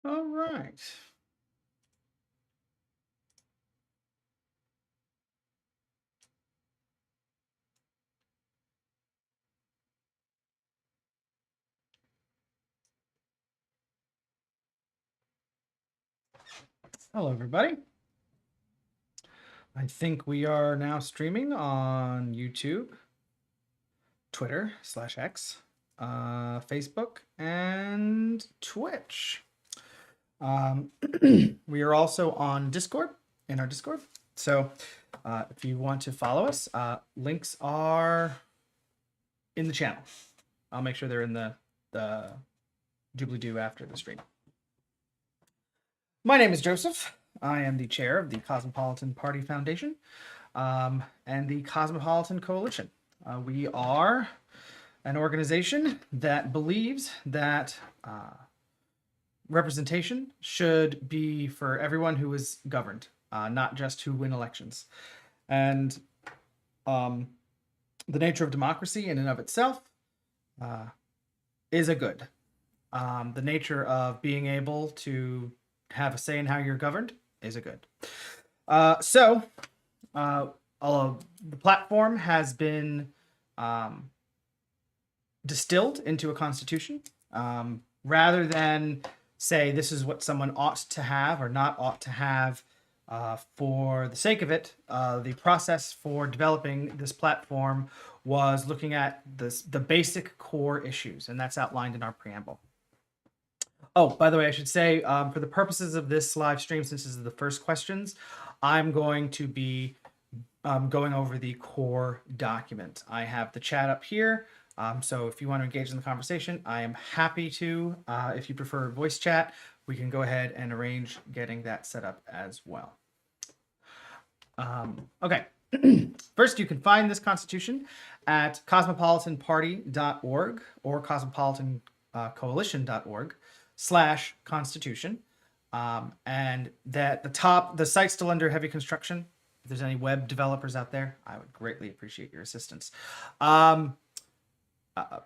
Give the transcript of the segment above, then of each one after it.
All right. Hello, everybody. I think we are now streaming on YouTube, Twitter /X, Facebook, and Twitch. We are also on Discord, in our Discord. So if you want to follow us, links are in the channel. I'll make sure they're in the doobly-doo after the stream. My name is Joseph. I am the chair of the Cosmopolitan Party Foundation and the Cosmopolitan Coalition. We are an organization that believes that representation should be for everyone who is governed, not just who win elections. And the nature of democracy in and of itself is a good. The nature of being able to have a say in how you're governed is a good. The platform has been distilled into a constitution rather than say this is what someone ought to have or not ought to have. For the sake of it, the process for developing this platform was looking at the basic core issues, and that's outlined in our preamble. Oh, by the way, I should say, for the purposes of this live stream, since this is the first questions, I'm going to be going over the core document. I have the chat up here, so if you want to engage in the conversation, I am happy to. If you prefer voice chat, we can go ahead and arrange getting that set up as well. Okay. First, you can find this constitution at cosmopolitanparty.org or cosmopolitancoalition.org/constitution. And that the site's still under heavy construction. If there's any web developers out there, I would greatly appreciate your assistance.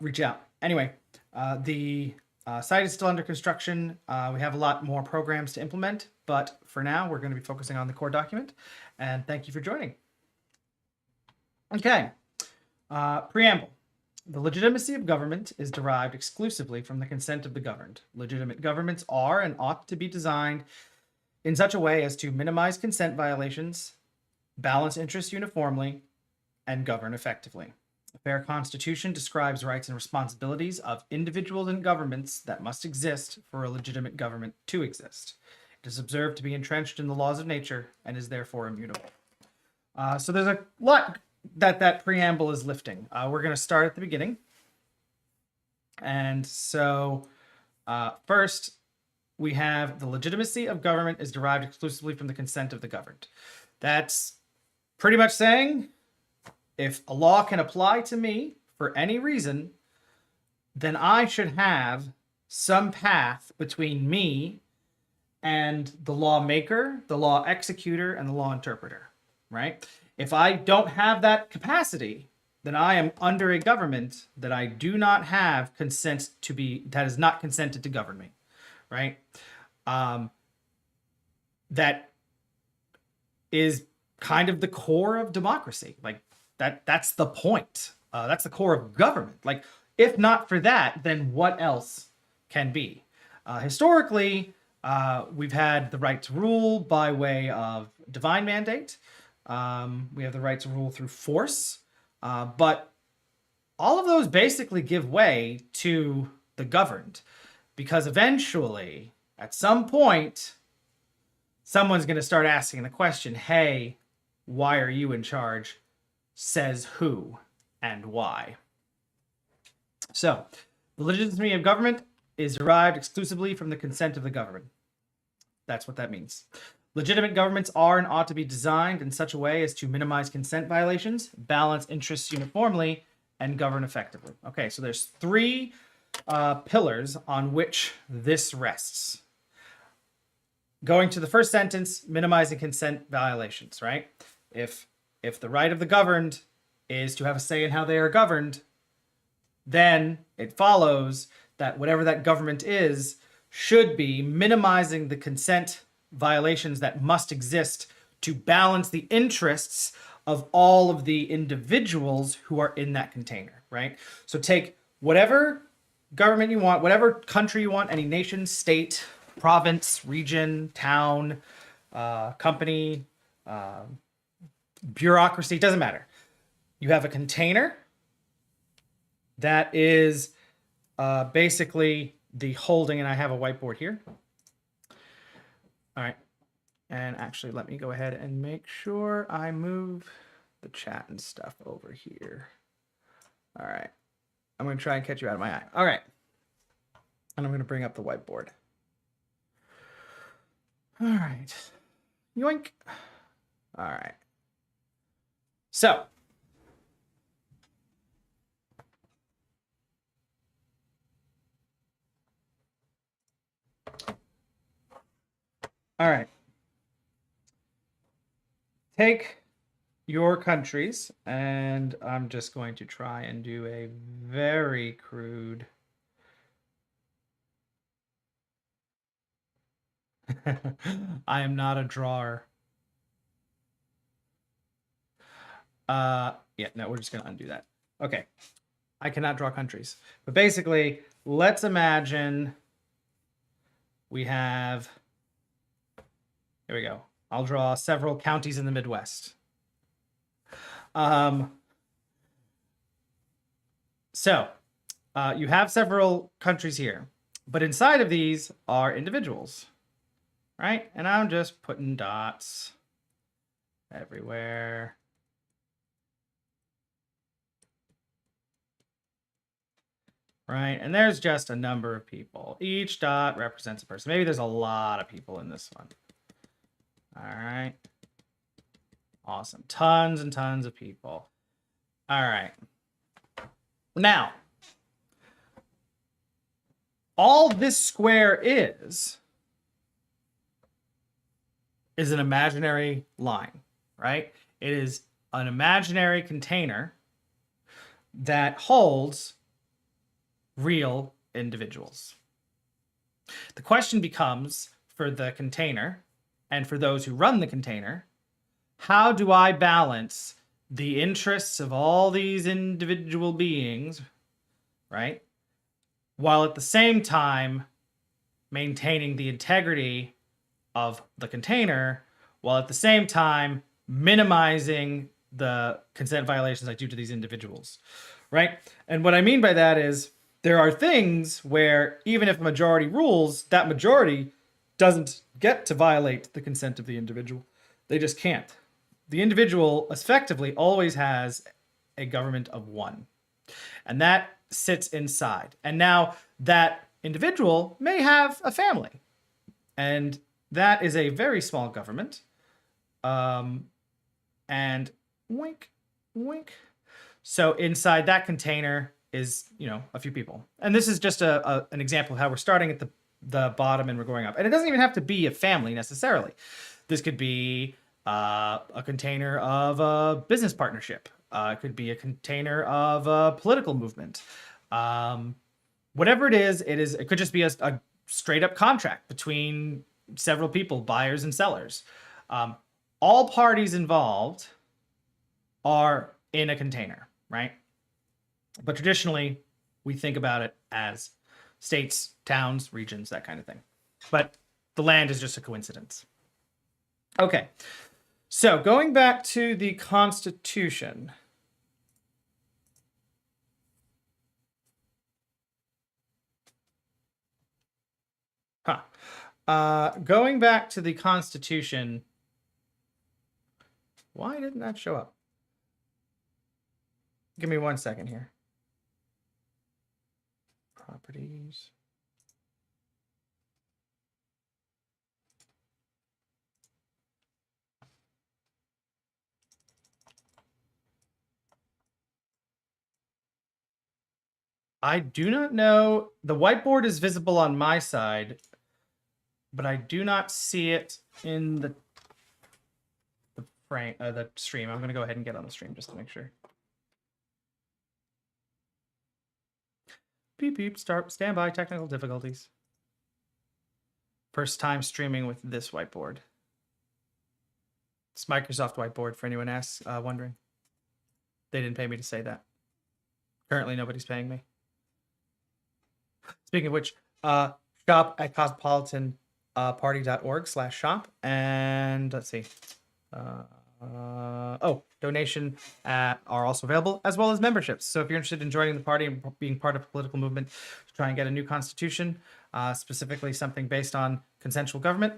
Reach out. Anyway, the site is still under construction. We have a lot more programs to implement, but for now, we're going to be focusing on the core document. And thank you for joining. Okay. Preamble. The legitimacy of government is derived exclusively from the consent of the governed. Legitimate governments are and ought to be designed in such a way as to minimize consent violations, balance interests uniformly, and govern effectively. A fair constitution describes rights and responsibilities of individuals and governments that must exist for a legitimate government to exist. It is observed to be entrenched in the laws of nature and is therefore immutable. So there's a lot that preamble is lifting. We're going to start at the beginning. And so first, we have the legitimacy of government is derived exclusively from the consent of the governed. That's pretty much saying if a law can apply to me for any reason, then I should have some path between me and the lawmaker, the law executor, and the law interpreter, right? If I don't have that capacity, then I am under a government that I do not have consent to be, that is not consented to govern me, right? That is kind of the core of democracy. Like that's the point. That's the core of government. Like if not for that, then what else can be? Historically, we've had the right to rule by way of divine mandate. We have the right to rule through force, but all of those basically give way to the governed because eventually, at some point, someone's going to start asking the question, hey, why are you in charge? Says who and why? So, the legitimacy of government is derived exclusively from the consent of the government. That's what that means. Legitimate governments are and ought to be designed in such a way as to minimize consent violations, balance interests uniformly, and govern effectively. Okay, so there's three pillars on which this rests. Going to the first sentence, minimizing consent violations, right? If the right of the governed is to have a say in how they are governed, then it follows that whatever that government is should be minimizing the consent violations that must exist to balance the interests of all of the individuals who are in that container, right? So take whatever government you want, whatever country you want, any nation, state, province, region, town, company, bureaucracy, doesn't matter. You have a container that is basically the holding, and I have a whiteboard here. All right. And actually, let me go ahead and make sure I move the chat and stuff over here. All right. I'm going to try and catch you out of my eye. All right. And I'm going to bring up the whiteboard. All right. Yoink. All right. So. All right. Take your countries, and I'm just going to try and do a very crude. I am not a drawer. Yeah, no, we're just going to undo that. Okay. I cannot draw countries. But basically, let's imagine we have, here we go. I'll draw several counties in the Midwest. So you have several countries here, but inside of these are individuals, right? And I'm just putting dots everywhere. Right, and there's just a number of people. Each dot represents a person. Maybe there's a lot of people in this one. All right. Awesome. Tons and tons of people. All right. Now, all this square is an imaginary line, right? It is an imaginary container that holds real individuals. The question becomes, for the container and for those who run the container, how do I balance the interests of all these individual beings, right, while at the same time maintaining the integrity of the container, while at the same time minimizing the consent violations I do to these individuals, right? And what I mean by that is there are things where even if a majority rules, that majority doesn't get to violate the consent of the individual. They just can't. The individual effectively always has a government of one, and that sits inside. And now that individual may have a family, and that is a very small government. And wink, wink. So inside that container is, a few people. And this is just an example of how we're starting at the bottom and we're going up. And it doesn't even have to be a family necessarily. This could be a container of a business partnership. It could be a container of a political movement. Whatever it is, it could just be a straight up contract between several people, buyers and sellers. All parties involved are in a container, right? But traditionally, we think about it as states, towns, regions, that kind of thing. But the land is just a coincidence. Okay, so going back to the Constitution. Going back to the Constitution. Why didn't that show up? Give me 1 second here. Properties. I do not know. The whiteboard is visible on my side, but I do not see it in the frame, the stream. I'm going to go ahead and get on the stream just to make sure. Beep, beep, stand by, technical difficulties. First time streaming with this whiteboard. It's Microsoft Whiteboard for anyone asks, wondering. They didn't pay me to say that. Currently, nobody's paying me. Speaking of which, shop at Cosmopolitan party.org/shop. And let's see. Donation are also available, as well as memberships. So if you're interested in joining the party and being part of a political movement to try and get a new constitution, specifically something based on consensual government,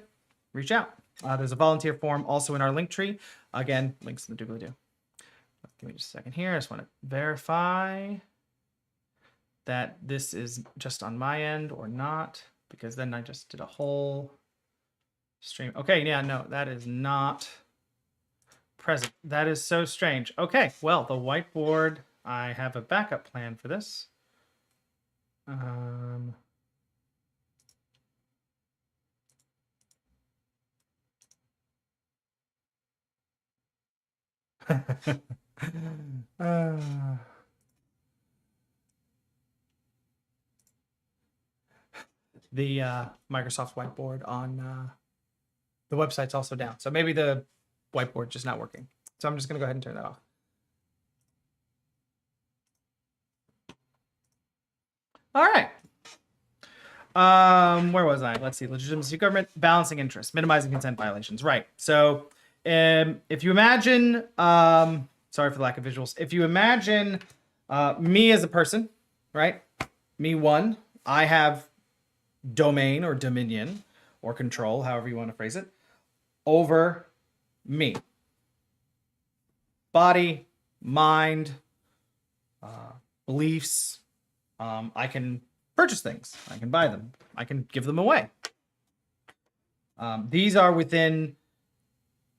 reach out. There's a volunteer form also in our link tree. Again, links in the doobly-doo. Give me just a second here. I just want to verify that this is just on my end or not, because then I just did a whole stream. Okay, yeah, no, that is not present. That is so strange. Okay, well, the whiteboard, I have a backup plan for this. The Microsoft whiteboard on the website's also down. So maybe the whiteboard just not working. So I'm just going to go ahead and turn that off. All right. Where was I? Let's see. Legitimacy of government, balancing interests, minimizing consent violations. Right. So if you imagine, sorry for the lack of visuals. If you imagine me as a person, right? Me one, I have domain or dominion or control, however you want to phrase it, over me. Body, mind, beliefs. I can purchase things. I can buy them. I can give them away. These are within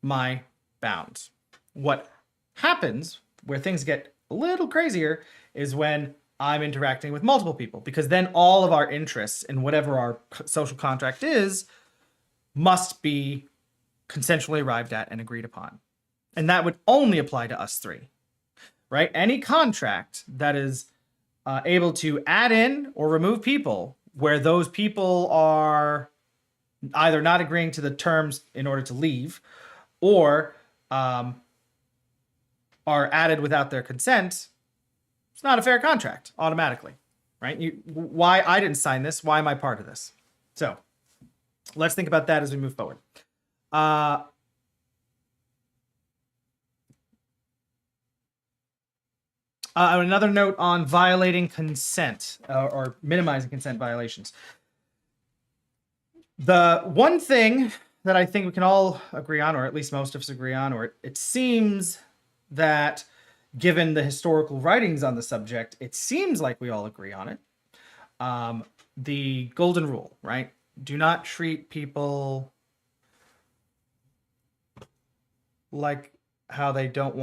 my bounds. What happens, where things get a little crazier, is when I'm interacting with multiple people, because then all of our interests in whatever our social contract is must be consensually arrived at and agreed upon. And that would only apply to us three, right? Any contract that is able to add in or remove people where those people are either not agreeing to the terms in order to leave, or are added without their consent, it's not a fair contract automatically, right? Why I didn't sign this? Why am I part of this? So let's think about that as we move forward. Another note on violating consent or minimizing consent violations. The one thing that I think we can all agree on, or at least most of us agree on, or it seems that given the historical writings on the subject, it seems like we all agree on it. The golden rule, right? Do not treat people like how they don't want